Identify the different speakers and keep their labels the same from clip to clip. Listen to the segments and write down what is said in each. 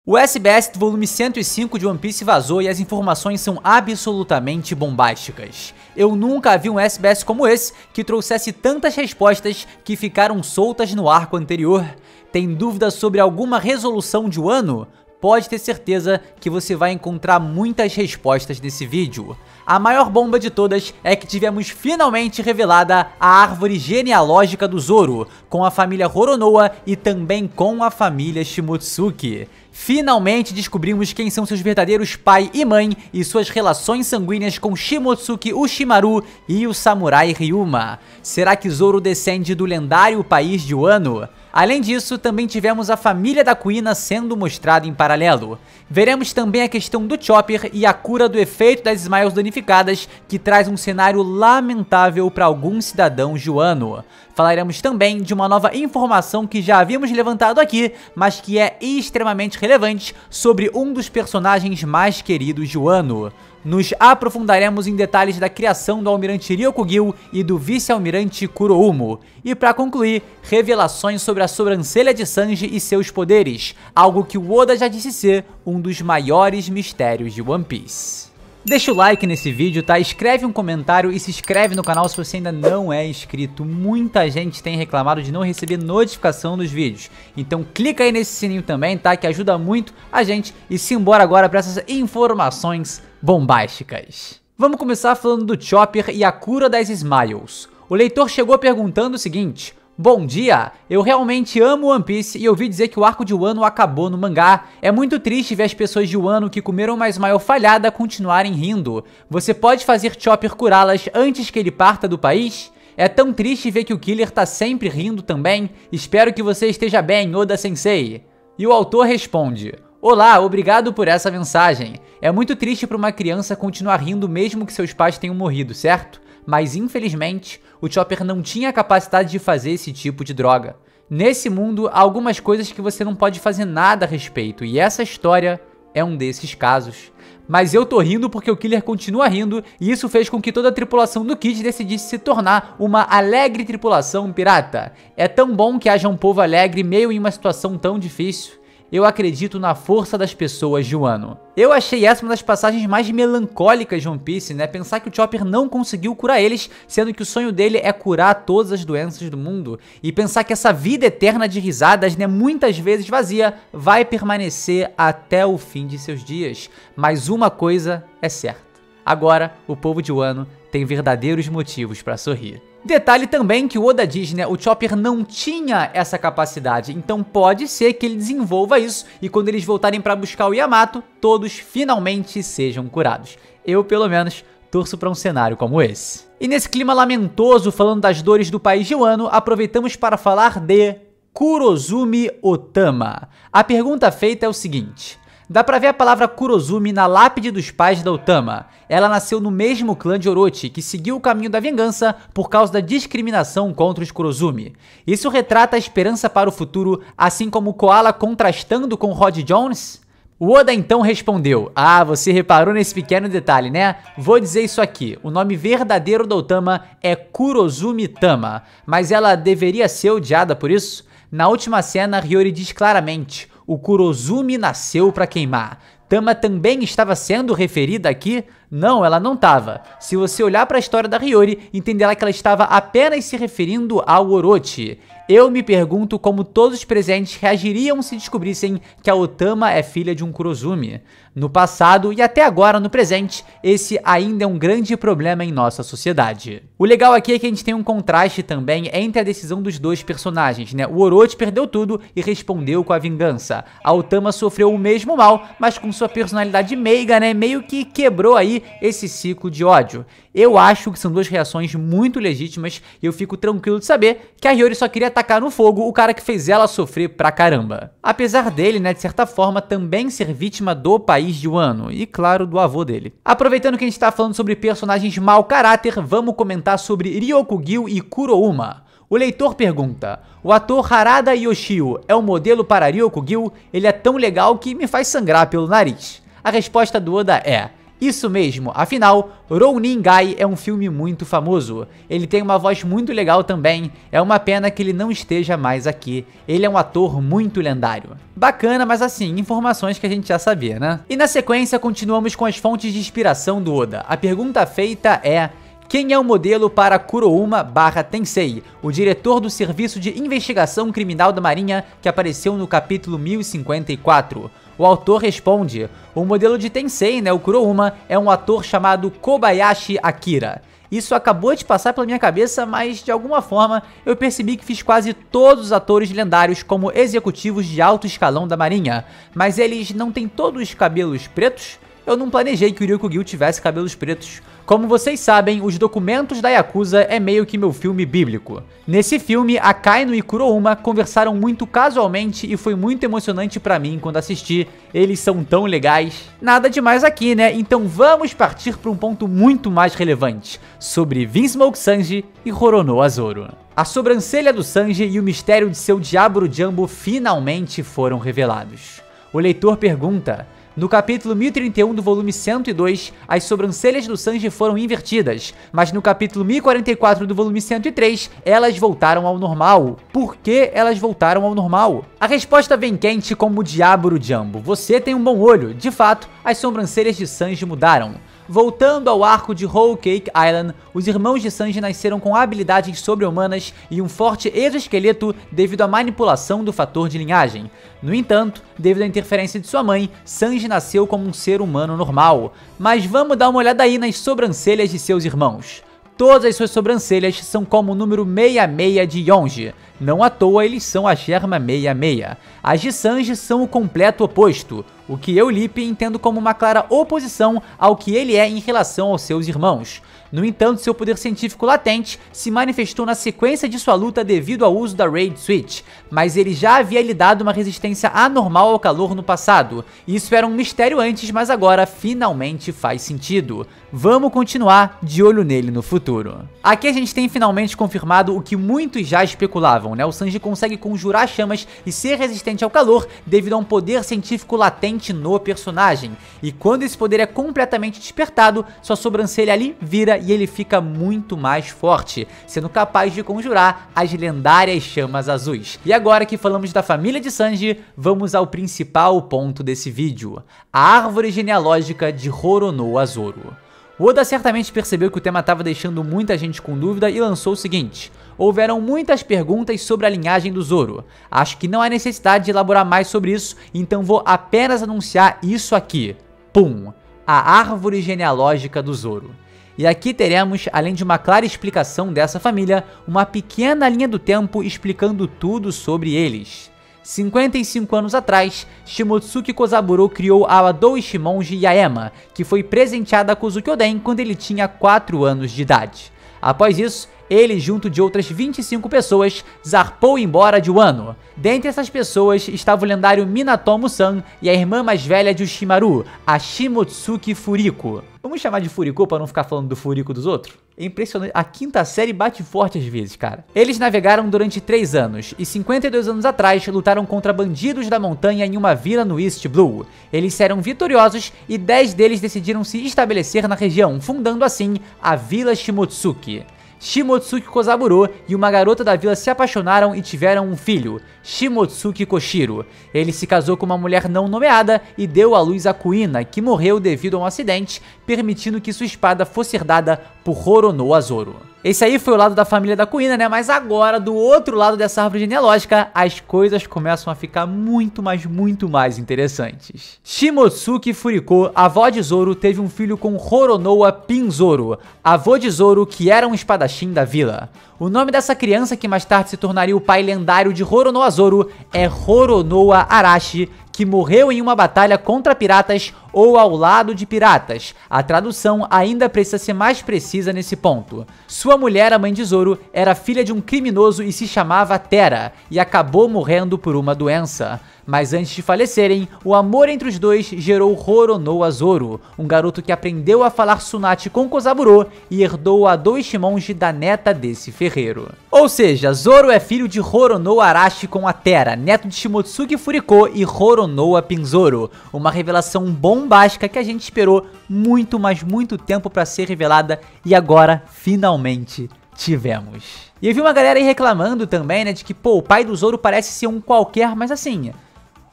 Speaker 1: O SBS do volume 105 de One Piece vazou e as informações são absolutamente bombásticas. Eu nunca vi um SBS como esse, que trouxesse tantas respostas que ficaram soltas no arco anterior. Tem dúvida sobre alguma resolução de Wano? Pode ter certeza que você vai encontrar muitas respostas nesse vídeo. A maior bomba de todas é que tivemos finalmente revelada a árvore genealógica do Zoro, com a família Roronoa e também com a família Shimotsuki. Finalmente descobrimos quem são seus verdadeiros pai e mãe e suas relações sanguíneas com Shimotsuki Uchimaru e o samurai Ryuma. Será que Zoro descende do lendário país de Wano? Além disso, também tivemos a família da Kuina sendo mostrada em paralelo. Veremos também a questão do Chopper e a cura do efeito das Smiles danificadas, que traz um cenário lamentável para alguns cidadãos de Wano. Falaremos também de uma nova informação que já havíamos levantado aqui, mas que é extremamente relevante sobre um dos personagens mais queridos de Wano. Nos aprofundaremos em detalhes da criação do almirante Ryokugyu e do vice-almirante Kuroumo. E para concluir, revelações sobre a sobrancelha de Sanji e seus poderes, algo que o Oda já disse ser um dos maiores mistérios de One Piece. Deixa o like nesse vídeo, tá? Escreve um comentário e se inscreve no canal se você ainda não é inscrito. Muita gente tem reclamado de não receber notificação dos vídeos. Então clica aí nesse sininho também, tá? Que ajuda muito a gente. E simbora agora para essas informações bombásticas. Vamos começar falando do Chopper e a cura das Smiles. O leitor chegou perguntando o seguinte: bom dia, eu realmente amo One Piece e ouvi dizer que o arco de Wano acabou no mangá. É muito triste ver as pessoas de Wano que comeram uma Smile falhada continuarem rindo. Você pode fazer Chopper curá-las antes que ele parta do país? É tão triste ver que o Killer tá sempre rindo também. Espero que você esteja bem, Oda-sensei. E o autor responde: olá, obrigado por essa mensagem. É muito triste para uma criança continuar rindo mesmo que seus pais tenham morrido, certo? Mas infelizmente, o Chopper não tinha a capacidade de fazer esse tipo de droga. Nesse mundo, há algumas coisas que você não pode fazer nada a respeito, e essa história é um desses casos. Mas eu tô rindo porque o Killer continua rindo, e isso fez com que toda a tripulação do Kid decidisse se tornar uma alegre tripulação pirata. É tão bom que haja um povo alegre meio em uma situação tão difícil. Eu acredito na força das pessoas de Wano. Eu achei essa uma das passagens mais melancólicas de One Piece, né? Pensar que o Chopper não conseguiu curar eles, sendo que o sonho dele é curar todas as doenças do mundo. E pensar que essa vida eterna de risadas, né, muitas vezes vazia, vai permanecer até o fim de seus dias. Mas uma coisa é certa: agora, o povo de Wano tem verdadeiros motivos para sorrir. Detalhe também que o Oda diz, né, o Chopper não tinha essa capacidade, então pode ser que ele desenvolva isso e quando eles voltarem para buscar o Yamato, todos finalmente sejam curados. Eu, pelo menos, torço para um cenário como esse. E nesse clima lamentoso, falando das dores do país de Wano, aproveitamos para falar de Kurozumi Otama. A pergunta feita é o seguinte: dá pra ver a palavra Kurozumi na lápide dos pais da Otama. Ela nasceu no mesmo clã de Orochi, que seguiu o caminho da vingança por causa da discriminação contra os Kurozumi. Isso retrata a esperança para o futuro, assim como Koala contrastando com Rod Jones? O Oda então respondeu: ah, você reparou nesse pequeno detalhe, né? Vou dizer isso aqui, o nome verdadeiro da Otama é Kurozumi Tama, mas ela deveria ser odiada por isso? Na última cena, Hiyori diz claramente: o Kurozumi nasceu pra queimar. Tama também estava sendo referida aqui? Não, ela não estava. Se você olhar para a história da Hiyori, entenderá que ela estava apenas se referindo ao Orochi. Eu me pergunto como todos os presentes reagiriam se descobrissem que a Otama é filha de um Kurozumi. No passado e até agora no presente, esse ainda é um grande problema em nossa sociedade. O legal aqui é que a gente tem um contraste também entre a decisão dos dois personagens, né? O Orochi perdeu tudo e respondeu com a vingança. A Otama sofreu o mesmo mal, mas com sua personalidade meiga, né? Meio que quebrou aí esse ciclo de ódio. Eu acho que são duas reações muito legítimas e eu fico tranquilo de saber que a Hiyori só queria atacar no fogo o cara que fez ela sofrer pra caramba. Apesar dele, né, de certa forma, também ser vítima do país de Wano e, claro, do avô dele. Aproveitando que a gente tá falando sobre personagens mau caráter, vamos comentar sobre Ryokugyu e Kurouma. O leitor pergunta: o ator Harada Yoshio é um modelo para Ryokugyu? Ele é tão legal que me faz sangrar pelo nariz. A resposta do Oda é: Isso mesmo, afinal, Rounin Gai é um filme muito famoso. Ele tem uma voz muito legal também, é uma pena que ele não esteja mais aqui. Ele é um ator muito lendário. Bacana, mas assim, informações que a gente já sabia, né? E na sequência, continuamos com as fontes de inspiração do Oda. A pergunta feita é: quem é o modelo para Kurouma/Tensei, o diretor do Serviço de Investigação Criminal da Marinha que apareceu no capítulo 1054? O autor responde: o modelo de Tensei, o Kurouma, é um ator chamado Kobayashi Akira. Isso acabou de passar pela minha cabeça, mas de alguma forma eu percebi que fiz quase todos os atores lendários como executivos de alto escalão da Marinha, mas eles não têm todos os cabelos pretos? Eu não planejei que o Ryukugyu tivesse cabelos pretos. Como vocês sabem, Os Documentos da Yakuza é meio que meu filme bíblico. Nesse filme, Akainu e Kurouma conversaram muito casualmente e foi muito emocionante pra mim quando assisti. Eles são tão legais. Nada demais aqui, né? Então vamos partir para um ponto muito mais relevante, sobre Vinsmoke Sanji e Roronoa Zoro. A sobrancelha do Sanji e o mistério de seu Diablo Jumbo finalmente foram revelados. O leitor pergunta: no capítulo 1031 do volume 102, as sobrancelhas do Sanji foram invertidas, mas no capítulo 1044 do volume 103, elas voltaram ao normal. Por que elas voltaram ao normal? A resposta vem quente como o Diablo Jumbo. Você tem um bom olho. De fato, as sobrancelhas de Sanji mudaram. Voltando ao arco de Whole Cake Island, os irmãos de Sanji nasceram com habilidades sobre-humanas e um forte exoesqueleto devido à manipulação do fator de linhagem. No entanto, devido à interferência de sua mãe, Sanji nasceu como um ser humano normal. Mas vamos dar uma olhada aí nas sobrancelhas de seus irmãos. Todas as suas sobrancelhas são como o número 66 de Yonji. Não à toa eles são a Germa 66. As de Sanji são o completo oposto, o que eu, Lip, entendo como uma clara oposição ao que ele é em relação aos seus irmãos. No entanto, seu poder científico latente se manifestou na sequência de sua luta devido ao uso da Raid Switch, mas ele já havia lhe dado uma resistência anormal ao calor no passado. Isso era um mistério antes, mas agora finalmente faz sentido. Vamos continuar de olho nele no futuro. Aqui a gente tem finalmente confirmado o que muitos já especulavam, O Sanji consegue conjurar chamas e ser resistente ao calor devido a um poder científico latente no personagem. E quando esse poder é completamente despertado, sua sobrancelha ali vira e ele fica muito mais forte, sendo capaz de conjurar as lendárias chamas azuis. E agora que falamos da família de Sanji, vamos ao principal ponto desse vídeo: a árvore genealógica de Roronoa Zoro. O Oda certamente percebeu que o tema estava deixando muita gente com dúvida e lançou o seguinte: houveram muitas perguntas sobre a linhagem do Zoro. Acho que não há necessidade de elaborar mais sobre isso, então vou apenas anunciar isso aqui. Pum! A árvore genealógica do Zoro. E aqui teremos, além de uma clara explicação dessa família, uma pequena linha do tempo explicando tudo sobre eles. 55 anos atrás, Shimotsuki Kozaburo criou a Adou Shimonji Yaema, que foi presenteada a Kozuki Oden quando ele tinha 4 anos de idade. Após isso, ele, junto de outras 25 pessoas, zarpou embora de Wano. Dentre essas pessoas estava o lendário Minato Musan e a irmã mais velha de Ushimaru, a Shimotsuki Furiko. Vamos chamar de Furiko para não ficar falando do Furiko dos outros? É impressionante, a quinta série bate forte às vezes, cara. Eles navegaram durante 3 anos e 52 anos atrás lutaram contra bandidos da montanha em uma vila no East Blue. Eles eram vitoriosos e 10 deles decidiram se estabelecer na região, fundando assim a Vila Shimotsuki. Shimotsuki Kozaburo e uma garota da vila se apaixonaram e tiveram um filho, Shimotsuki Koshiro. Ele se casou com uma mulher não nomeada e deu à luz a Kuina, que morreu devido a um acidente, permitindo que sua espada fosse herdada por Roronoa Zoro. Esse aí foi o lado da família da Kuina, Mas agora, do outro lado dessa árvore genealógica, as coisas começam a ficar muito mais interessantes. Shimotsuki Furiko, avó de Zoro, teve um filho com Roronoa Pinzoro, avô de Zoro, que era um espadachim da vila. O nome dessa criança, que mais tarde se tornaria o pai lendário de Roronoa Zoro, é Roronoa Arashi, que morreu em uma batalha contra piratas ou ao lado de piratas. A tradução ainda precisa ser mais precisa nesse ponto. Sua mulher, a mãe de Zoro, era filha de um criminoso e se chamava Tera, e acabou morrendo por uma doença. Mas antes de falecerem, o amor entre os dois gerou Roronoa Zoro, um garoto que aprendeu a falar Tsunade com Kozaburo e herdou a Adou Shimonji da neta desse ferreiro. Ou seja, Zoro é filho de Roronoa Arashi com a Tera, neto de Shimotsuki Furiko e Roronoa Pinzoro, uma revelação bom bombástica que a gente esperou muito, mas muito tempo pra ser revelada e agora, finalmente, tivemos. E eu vi uma galera aí reclamando também, né, de que, pô, o pai do Zoro parece ser um qualquer, mas assim,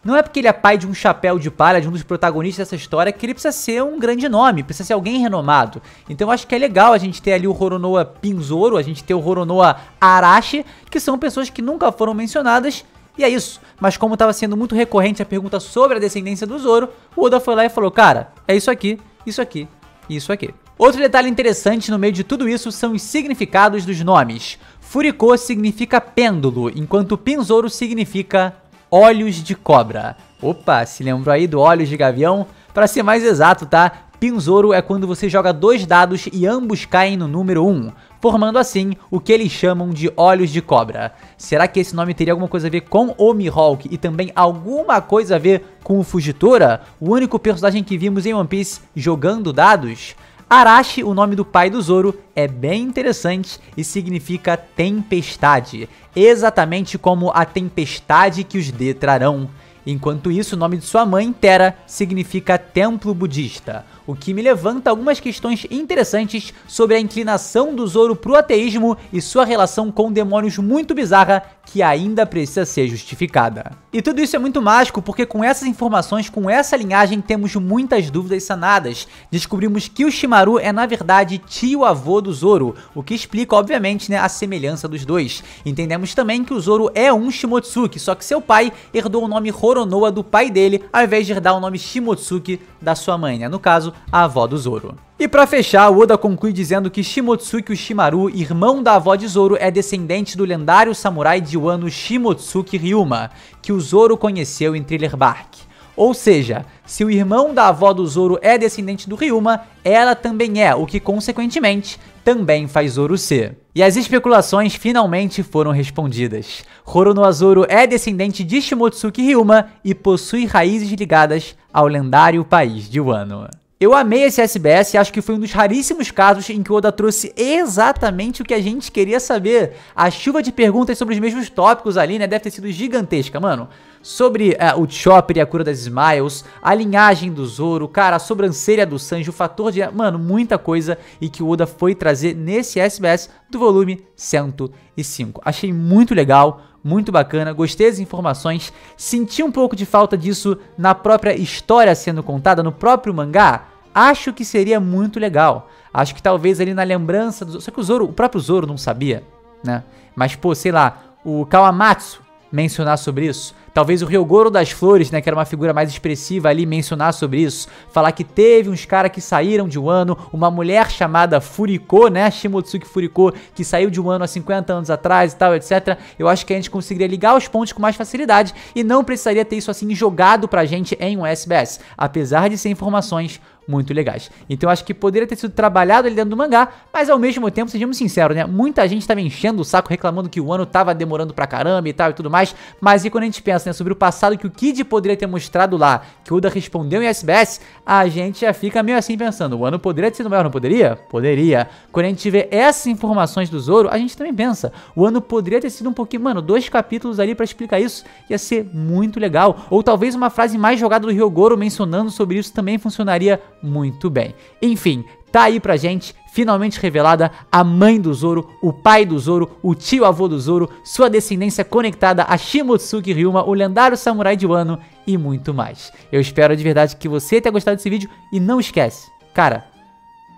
Speaker 1: não é porque ele é pai de um chapéu de palha, de um dos protagonistas dessa história, que ele precisa ser um grande nome, precisa ser alguém renomado. Então eu acho que é legal a gente ter ali o Roronoa Pinzoro, a gente ter o Roronoa Arashi, que são pessoas que nunca foram mencionadas, e é isso. Mas como estava sendo muito recorrente a pergunta sobre a descendência do Zoro, o Oda foi lá e falou, cara, é isso aqui, isso aqui e isso aqui. Outro detalhe interessante no meio de tudo isso são os significados dos nomes. Furiko significa pêndulo, enquanto Pinzoro significa olhos de cobra. Opa, se lembrou aí do olhos de gavião? Para ser mais exato, tá? Pinzoro é quando você joga 2 dados e ambos caem no número 1, formando assim o que eles chamam de olhos de cobra. Será que esse nome teria alguma coisa a ver com o Mihawk e também alguma coisa a ver com o Fujitora, o único personagem que vimos em One Piece jogando dados? Arashi, o nome do pai do Zoro, é bem interessante e significa tempestade, exatamente como a tempestade que os D trarão. Enquanto isso, o nome de sua mãe, Terra, significa templo budista, o que me levanta algumas questões interessantes sobre a inclinação do Zoro pro ateísmo e sua relação com demônios muito bizarra que ainda precisa ser justificada. E tudo isso é muito mágico porque com essas informações, com essa linhagem, temos muitas dúvidas sanadas. Descobrimos que o Shimaru é na verdade tio-avô do Zoro, o que explica obviamente, né, a semelhança dos dois. Entendemos também que o Zoro é um Shimotsuki, só que seu pai herdou o nome Roronoa do pai dele, ao invés de herdar o nome Shimotsuki da sua mãe, né? No caso, a avó do Zoro. E pra fechar, o Oda conclui dizendo que Shimotsuki Shimaru, irmão da avó de Zoro, é descendente do lendário samurai de Wano Shimotsuki Ryuma, que o Zoro conheceu em Thriller Bark. Ou seja, se o irmão da avó do Zoro é descendente do Ryuma, ela também é, o que consequentemente também faz Zoro ser. E as especulações finalmente foram respondidas. Roronoa Zoro é descendente de Shimotsuki Ryuma e possui raízes ligadas ao lendário país de Wano. Eu amei esse SBS e acho que foi um dos raríssimos casos em que o Oda trouxe exatamente o que a gente queria saber. A chuva de perguntas sobre os mesmos tópicos ali, né, deve ter sido gigantesca, mano. Sobre o Chopper e a cura das Smiles, a linhagem do Zoro, cara, a sobrancelha do Sanji, o fator de... Mano, muita coisa e que o Oda foi trazer nesse SBS do volume 105. Achei muito legal, muito bacana, gostei das informações, senti um pouco de falta disso na própria história sendo contada, no próprio mangá. Acho que seria muito legal. Acho que talvez ali na lembrança do... Só que o próprio Zoro não sabia, né? Mas, pô, sei lá, o Kawamatsu mencionar sobre isso. Talvez o Ryogoro das Flores, né, que era uma figura mais expressiva ali, mencionar sobre isso. Falar que teve uns caras que saíram de Wano, uma mulher chamada Furiko, né, Shimotsuki Furiko, que saiu de Wano há 50 anos atrás e tal, etc. Eu acho que a gente conseguiria ligar os pontos com mais facilidade e não precisaria ter isso assim jogado pra gente em um SBS, apesar de ser informações muito legais. Então eu acho que poderia ter sido trabalhado ali dentro do mangá, mas ao mesmo tempo, sejamos sinceros, né, muita gente tava enchendo o saco reclamando que o Wano tava demorando pra caramba e tal e tudo mais, mas e quando a gente pensa, né, sobre o passado que o Kid poderia ter mostrado lá, que o Oda respondeu em SBS, a gente já fica meio assim pensando, o Wano poderia ter sido maior, não poderia? Poderia. Quando a gente vê essas informações do Zoro, a gente também pensa, o Wano poderia ter sido um pouquinho, mano, 2 capítulos ali pra explicar isso, ia ser muito legal, ou talvez uma frase mais jogada do Ryogoro mencionando sobre isso também funcionaria muito bem. Enfim, tá aí pra gente, finalmente revelada a mãe do Zoro, o pai do Zoro, o tio-avô do Zoro, sua descendência conectada a Shimotsuki Ryuma, o lendário samurai de Wano e muito mais. Eu espero de verdade que você tenha gostado desse vídeo e não esquece, cara,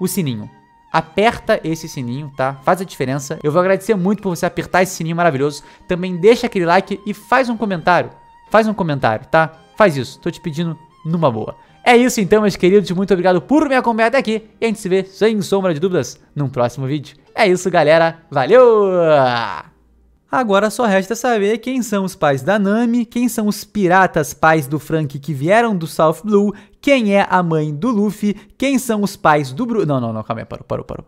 Speaker 1: o sininho. Aperta esse sininho, tá? Faz a diferença. Eu vou agradecer muito por você apertar esse sininho maravilhoso. Também deixa aquele like e faz um comentário. Faz um comentário, tá? Faz isso, tô te pedindo numa boa. É isso então, meus queridos, muito obrigado por me acompanhar até aqui e a gente se vê, sem sombra de dúvidas, num próximo vídeo. É isso, galera, valeu! Agora só resta saber quem são os pais da Nami, quem são os piratas pais do Franky que vieram do South Blue, quem é a mãe do Luffy, quem são os pais do Não, calma aí, parou.